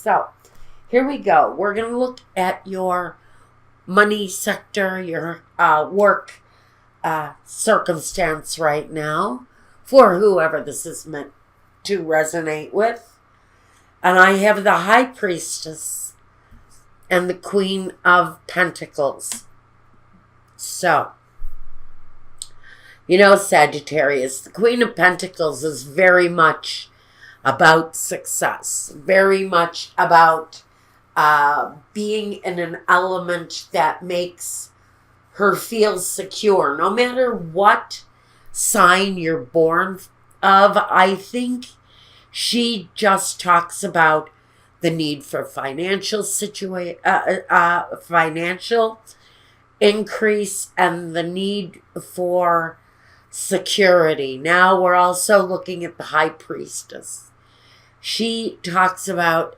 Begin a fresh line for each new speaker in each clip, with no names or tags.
So here we go. We're going to look at your money sector, your work circumstance right now for whoever this is meant to resonate with. And I have the High Priestess and the Queen of Pentacles. So, you know, Sagittarius, the Queen of Pentacles is very much about success, very much about being in an element that makes her feel secure. No matter what sign you're born of, I think she just talks about the need for financial increase and the need for security. Now we're also looking at the High Priestess. She talks about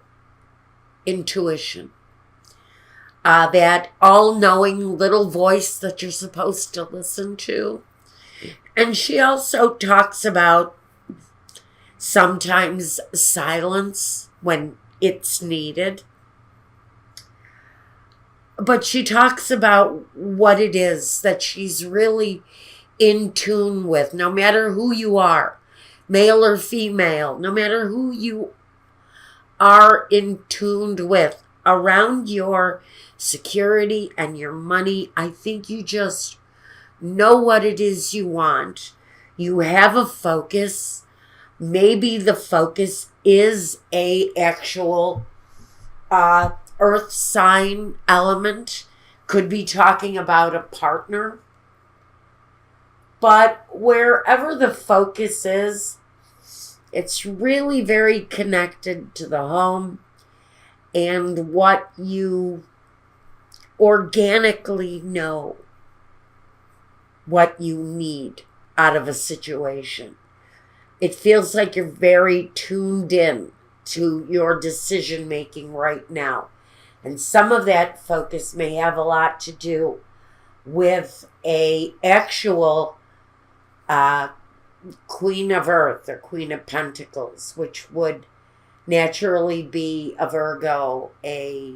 intuition, that all-knowing little voice that you're supposed to listen to. And she also talks about sometimes silence when it's needed. But she talks about what it is that she's really in tune with, no matter who you are, male or female, no matter who you are in tuned with around your security and your money. I think you just know what it is you want. You have a focus. Maybe the focus is a actual earth sign element. Could be talking about a partner. But wherever the focus is, it's really very connected to the home and what you organically know what you need out of a situation. It feels like you're very tuned in to your decision making right now. And some of that focus may have a lot to do with a actual Queen of Earth or Queen of Pentacles, which would naturally be a Virgo, a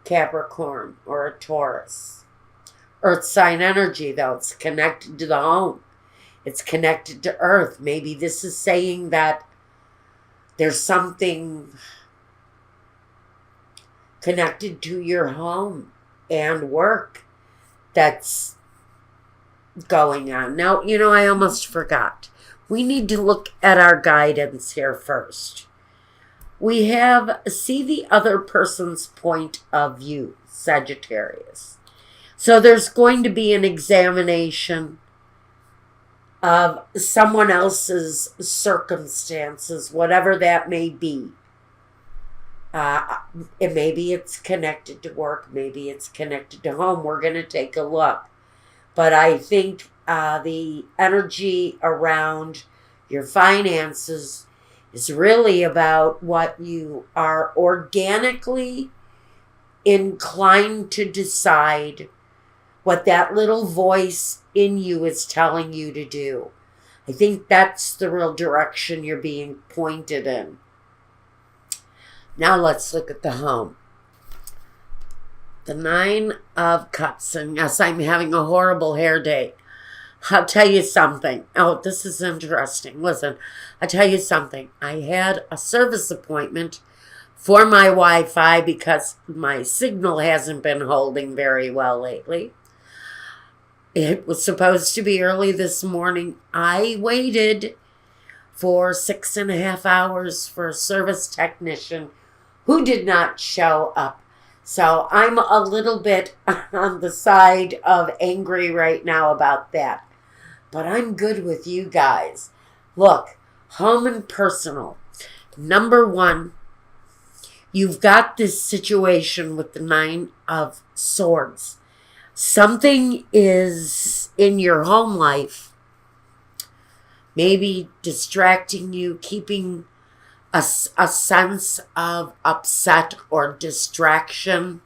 Capricorn, or a Taurus. Earth sign energy, though, it's connected to the home. It's connected to Earth. Maybe this is saying that there's something connected to your home and work that's going on. Now, you know, I almost forgot. We need to look at our guidance here first. We have see the other person's point of view, Sagittarius. So there's going to be an examination of someone else's circumstances, whatever that may be. Maybe it's connected to work. Maybe it's connected to home. We're going to take a look. But I think the energy around your finances is really about what you are organically inclined to decide, what that little voice in you is telling you to do. I think that's the real direction you're being pointed in. Now let's look at the home. The 9 of Cups. And yes, I'm having a horrible hair day. I'll tell you something. Oh, this is interesting. Listen, I'll tell you something. I had a service appointment for my Wi-Fi because my signal hasn't been holding very well lately. It was supposed to be early this morning. I waited for 6.5 hours for a service technician who did not show up. So I'm a little bit on the side of angry right now about that. But I'm good with you guys. Look, home and personal. Number 1, you've got this situation with the 9 of Swords. Something is in your home life, maybe distracting you, keeping a sense of upset or distraction,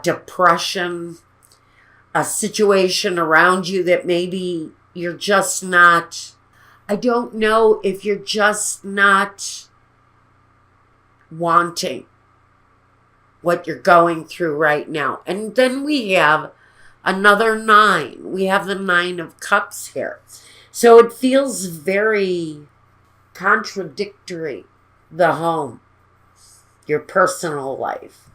depression, a situation around you that maybe you're just not, I don't know if you're just not wanting what you're going through right now. And then we have another 9. We have the 9 of Cups here. So it feels very contradictory, the home, your personal life.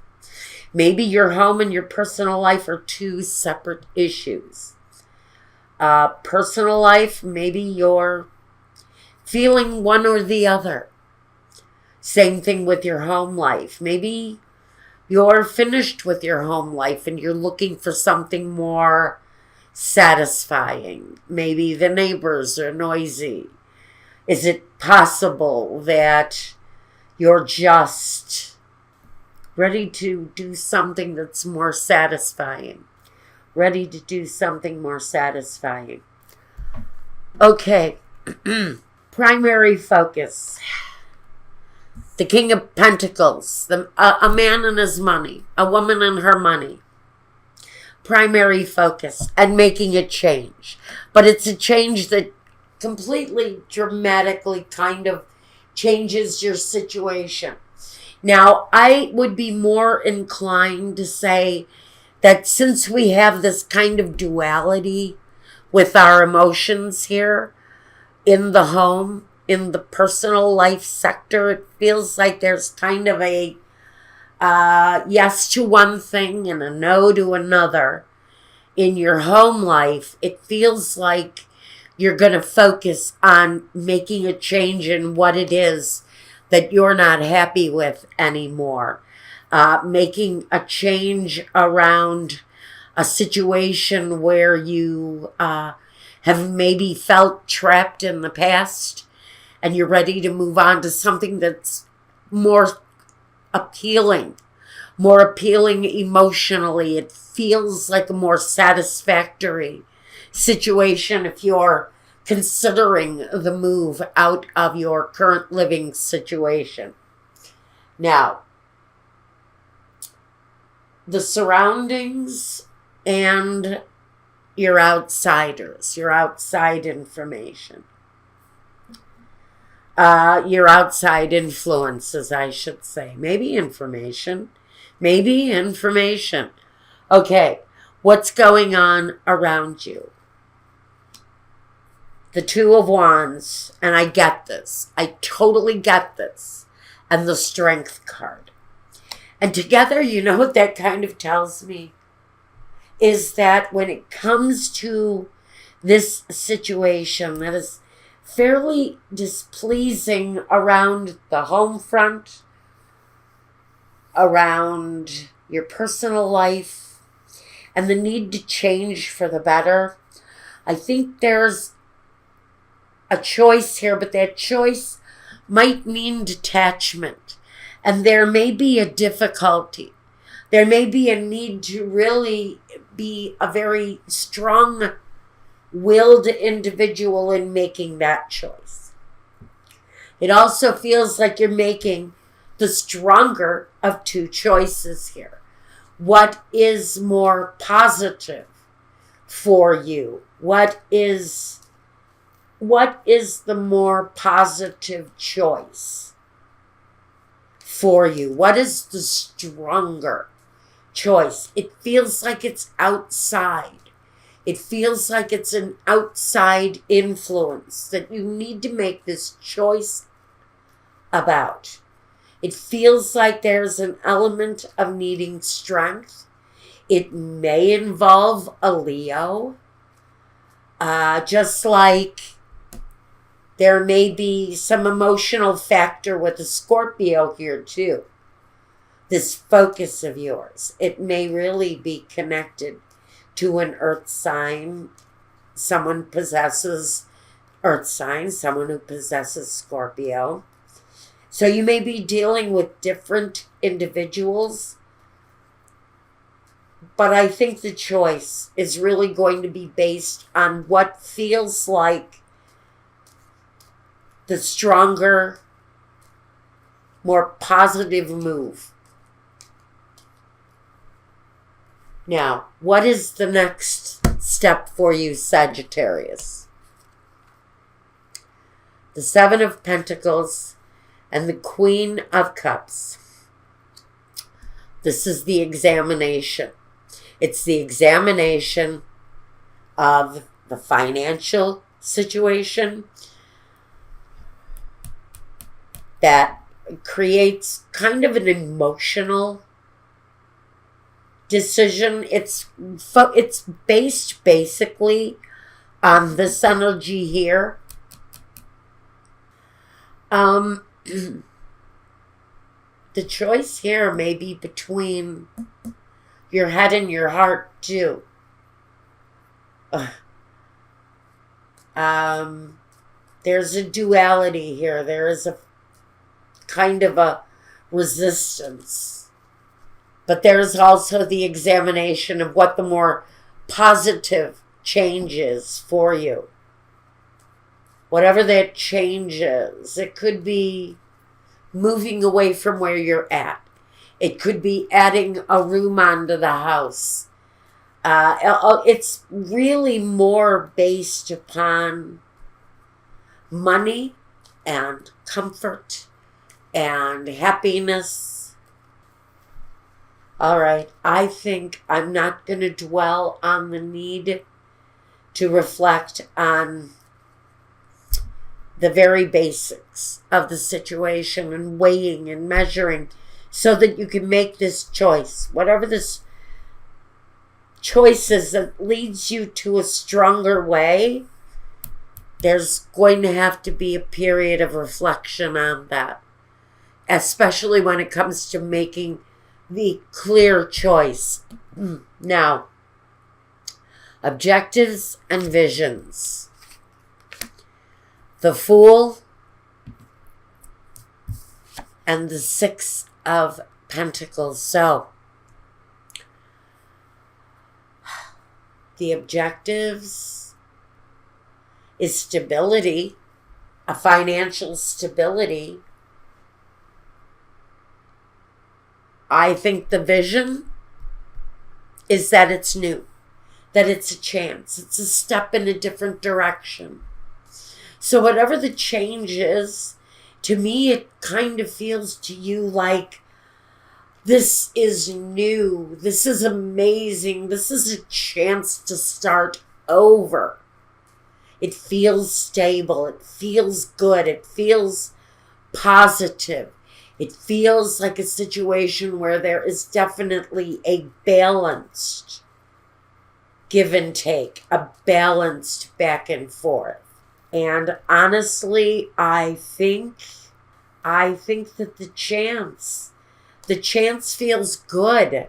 Maybe your home and your personal life are 2 separate issues. Personal life, maybe you're feeling one or the other. Same thing with your home life. Maybe you're finished with your home life and you're looking for something more satisfying. Maybe the neighbors are noisy. Is it possible that you're just ready to do something that's more satisfying? Ready to do something more satisfying. Okay. Primary focus. The King of Pentacles. A man and his money. A woman and her money. Primary focus. And making a change. But it's a change that completely, dramatically kind of changes your situation. Now, I would be more inclined to say that since we have this kind of duality with our emotions here in the home, in the personal life sector, it feels like there's kind of a yes to one thing and a no to another. In your home life, it feels like you're going to focus on making a change in what it is that you're not happy with anymore. Making a change around a situation where you have maybe felt trapped in the past and you're ready to move on to something that's more appealing emotionally. It feels like a more satisfactory situation if you're considering the move out of your current living situation. Now, the surroundings and your outsiders, your outside information, your outside influences, I should say. Maybe information. Okay, what's going on around you? The 2 of Wands, and I get this. I totally get this. And the Strength card. And together, you know what that kind of tells me? Is that when it comes to this situation that is fairly displeasing around the home front, around your personal life, and the need to change for the better, I think there's a choice here, but that choice might mean detachment. And there may be a difficulty. There may be a need to really be a very strong-willed individual in making that choice. It also feels like you're making the stronger of 2 choices here. What is more positive for you? What is the more positive choice for you? What is the stronger choice? It feels like it's outside. It feels like it's an outside influence that you need to make this choice about. It feels like there's an element of needing strength. It may involve a Leo, just like there may be some emotional factor with a Scorpio here too. This focus of yours, it may really be connected to an earth sign. Someone possesses earth sign, someone who possesses Scorpio. So you may be dealing with different individuals, but I think the choice is really going to be based on what feels like the stronger, more positive move. Now, what is the next step for you, Sagittarius? The 7 of Pentacles and the Queen of Cups. This is the examination. It's the examination of the financial situation that creates kind of an emotional decision. It's based basically on this energy here. The choice here may be between your head and your heart too. There's a duality here. There is a kind of a resistance. But there's also the examination of what the more positive change is for you. Whatever that change is, it could be moving away from where you're at. It could be adding a room onto the house. It's really more based upon money and comfort and happiness. All right, I think I'm not going to dwell on the need to reflect on the very basics of the situation and weighing and measuring so that you can make this choice. Whatever this choice is that leads you to a stronger way, there's going to have to be a period of reflection on that, especially when it comes to making the clear choice. Now, objectives and visions. The Fool and the Six of Pentacles. So, the objectives is stability, a financial stability. I think the vision is that it's new, that it's a chance, it's a step in a different direction. So whatever the change is, to me it kind of feels to you like this is new, this is amazing, this is a chance to start over. It feels stable, it feels good, it feels positive. It feels like a situation where there is definitely a balanced give and take, a balanced back and forth. And honestly, I think that the chance feels good.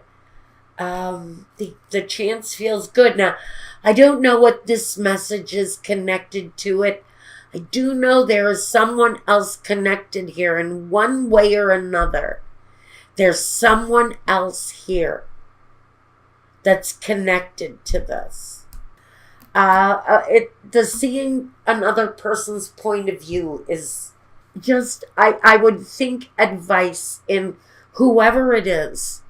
The chance feels good. Now, I don't know what this message is connected to it. I do know there is someone else connected here in one way or another. There's someone else here that's connected to this. The seeing another person's point of view is just, I would think advice in whoever it is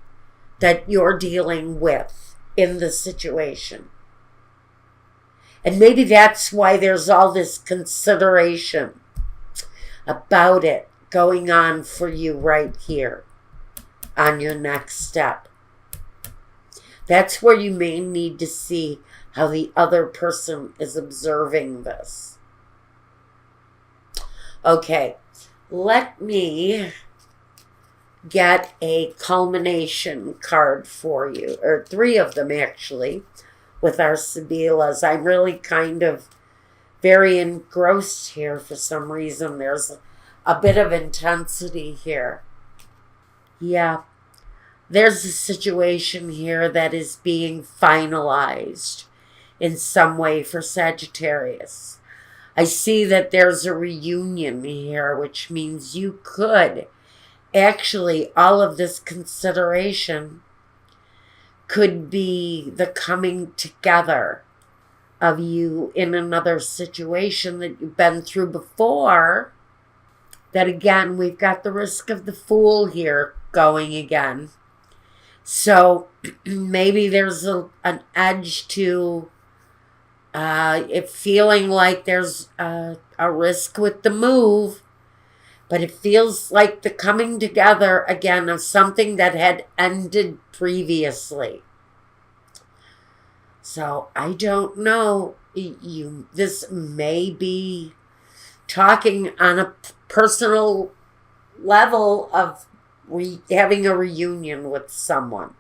that you're dealing with in the situation. And maybe that's why there's all this consideration about it going on for you right here on your next step. That's where you may need to see how the other person is observing this. Okay, let me get a culmination card for you, or 3 of them actually, with our Sibilas. I'm really kind of very engrossed here for some reason. There's a bit of intensity here. Yeah, there's a situation here that is being finalized in some way for Sagittarius. I see that there's a reunion here, which means you could actually, all of this consideration could be the coming together of you in another situation that you've been through before. That again, we've got the risk of the Fool here going again. So maybe there's an edge to it feeling like there's a risk with the move. But it feels like the coming together again of something that had ended previously. So I don't know. This may be talking on a personal level of having a reunion with someone.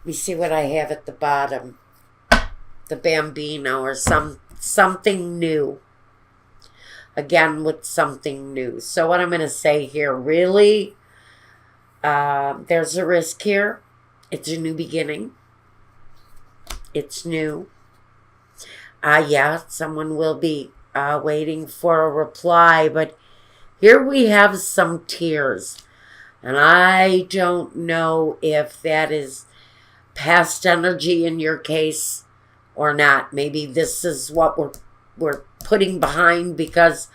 Let me see what I have at the bottom. The Bambino or something new. Again, with something new. So what I'm going to say here, really, there's a risk here. It's a new beginning. It's new. Yeah, someone will be waiting for a reply, but here we have some tears. And I don't know if that is past energy in your case or not. Maybe this is what we're putting behind, because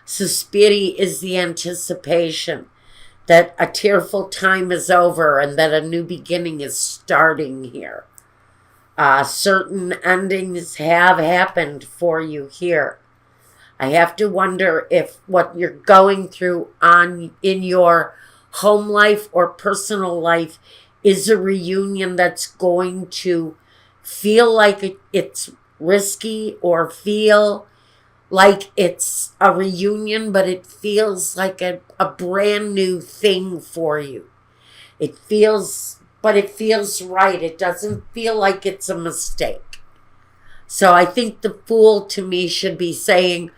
Suspiri is the anticipation that a tearful time is over and that a new beginning is starting here. Certain endings have happened for you here. I have to wonder if what you're going through in your home life or personal life is a reunion that's going to feel like it's risky, or feel like it's a reunion, but it feels like a brand new thing for you. It feels right. It doesn't feel like it's a mistake. So I think the Fool to me should be saying,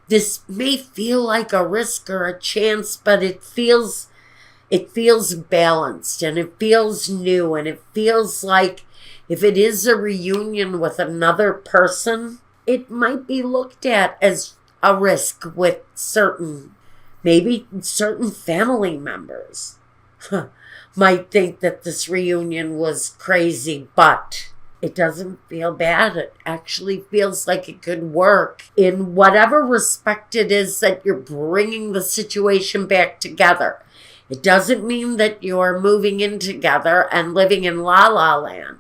this may feel like a risk or a chance, but it feels balanced, and it feels new, and it feels like if it is a reunion with another person, it might be looked at as a risk with maybe certain family members might think that this reunion was crazy, but it doesn't feel bad. It actually feels like it could work in whatever respect it is that you're bringing the situation back together. It doesn't mean that you're moving in together and living in La La Land.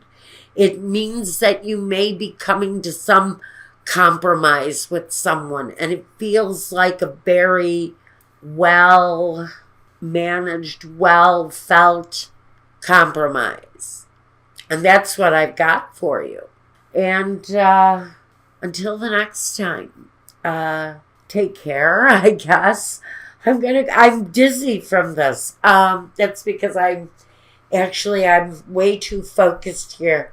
It means that you may be coming to some compromise with someone, and it feels like a very well managed, well felt compromise. And that's what I've got for you. And until the next time, take care, I guess. I'm dizzy from this. That's because I'm way too focused here